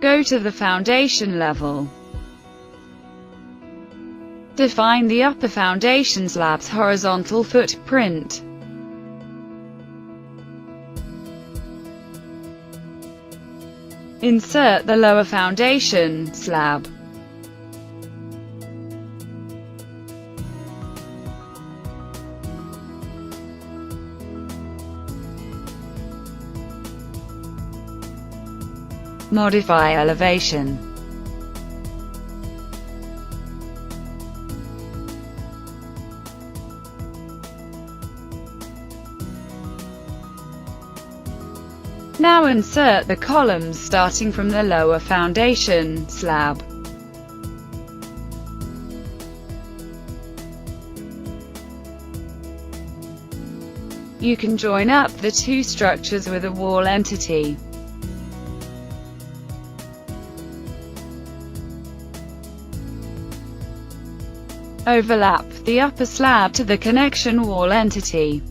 Go to the foundation level. Define the upper foundation slab's horizontal footprint. Insert the lower foundation slab. Modify elevation. Now insert the columns starting from the lower foundation slab. You can join up the two structures with a wall entity. Overlap the upper slab to the connection wall entity.